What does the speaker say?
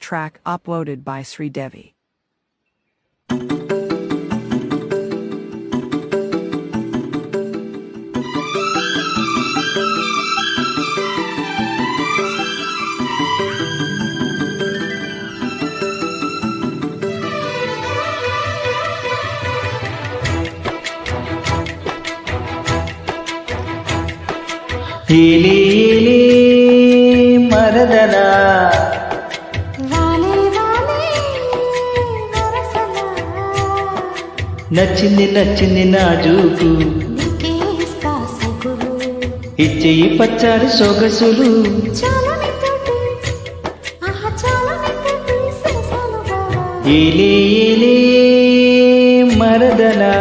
track uploaded by Sridevi. ఏలే ఏలే మరదలా నచ్చింది నచ్చింది నా జూకు ఇచ్చేయి పచ్చారు సొగసులు ఏలే ఏలే మరదలా